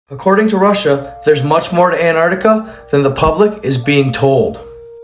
According to Russia, there's much more to Antarctica than the public is being told.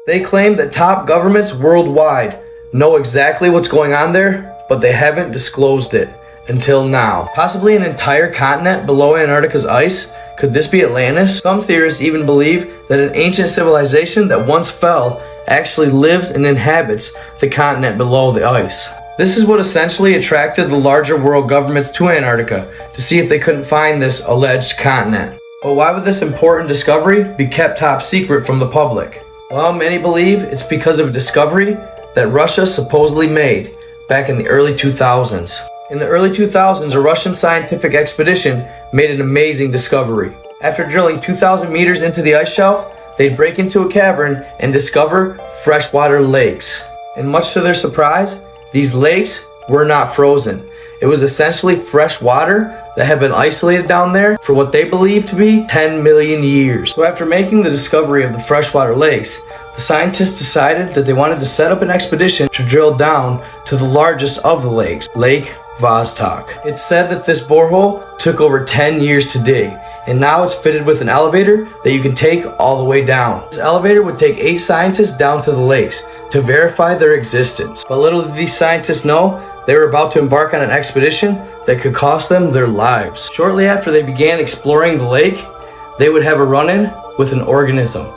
They claim that top governments worldwide know exactly what's going on there, but they haven't disclosed it until now. Possibly an entire continent below Antarctica's ice. Could this be Atlantis? Some theorists even believe that an ancient civilization that once fell actually lives and inhabits the continent below the ice. This is what essentially attracted the larger world governments to Antarctica, to see if they couldn't find this alleged continent. But why would this important discovery be kept top secret from the public? Well, many believe it's because of a discovery that Russia supposedly made back in the early 2000s. In the early 2000s, a Russian scientific expedition made an amazing discovery. After drilling 2,000 meters into the ice shelf, they'd break into a cavern and discover freshwater lakes. And much to their surprise, these lakes were not frozen. It was essentially fresh water that had been isolated down there for what they believed to be 10 million years. So after making the discovery of the freshwater lakes, the scientists decided that they wanted to set up an expedition to drill down to the largest of the lakes, Lake Vostok. It's said that this borehole took over 10 years to dig, and now it's fitted with an elevator that you can take all the way down. This elevator would take 8 scientists down to the lakes to verify their existence. But little did these scientists know, they were about to embark on an expedition that could cost them their lives. Shortly after they began exploring the lake, they would have a run-in with an organism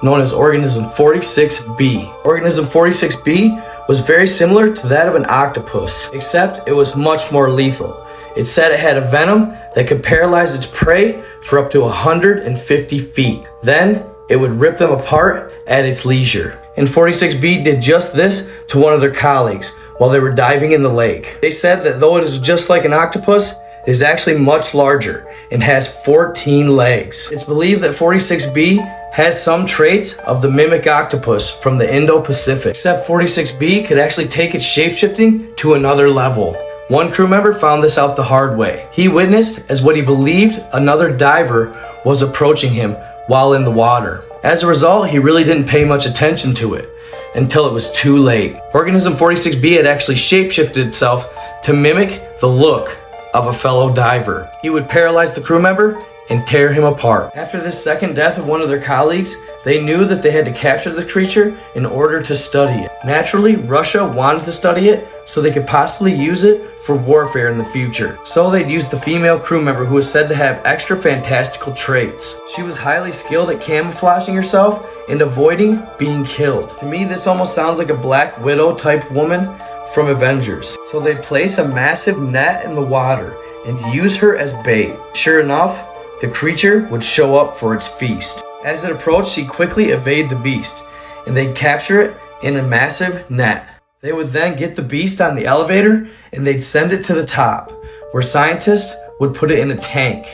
known as Organism 46B. Organism 46B was very similar to that of an octopus, except it was much more lethal. It said it had a venom that could paralyze its prey for up to 150 feet. Then it would rip them apart at its leisure. And 46B did just this to one of their colleagues while they were diving in the lake. They said that though it is just like an octopus, it is actually much larger and has 14 legs. It's believed that 46B has some traits of the mimic octopus from the Indo-Pacific, except 46B could actually take its shapeshifting to another level. One crew member found this out the hard way. He witnessed as what he believed another diver was approaching him while in the water. As a result, he really didn't pay much attention to it until it was too late. Organism 46B had actually shapeshifted itself to mimic the look of a fellow diver. He would paralyze the crew member and tear him apart. After this second death of one of their colleagues, they knew that they had to capture the creature in order to study it. Naturally, Russia wanted to study it so they could possibly use it for warfare in the future. So they'd use the female crew member who was said to have extra fantastical traits. She was highly skilled at camouflaging herself and avoiding being killed. To me, this almost sounds like a Black Widow type woman from Avengers. So they'd place a massive net in the water and use her as bait. Sure enough, the creature would show up for its feast. As it approached, she'd quickly evade the beast, and they'd capture it in a massive net. They would then get the beast on the elevator, and they'd send it to the top, where scientists would put it in a tank.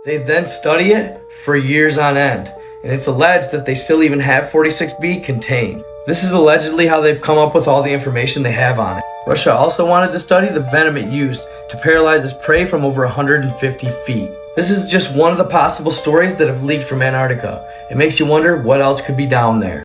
They'd then study it for years on end, and it's alleged that they still even have 46B contained. This is allegedly how they've come up with all the information they have on it. Russia also wanted to study the venom it used to paralyze its prey from over 150 feet. This is just one of the possible stories that have leaked from Antarctica. It makes you wonder what else could be down there.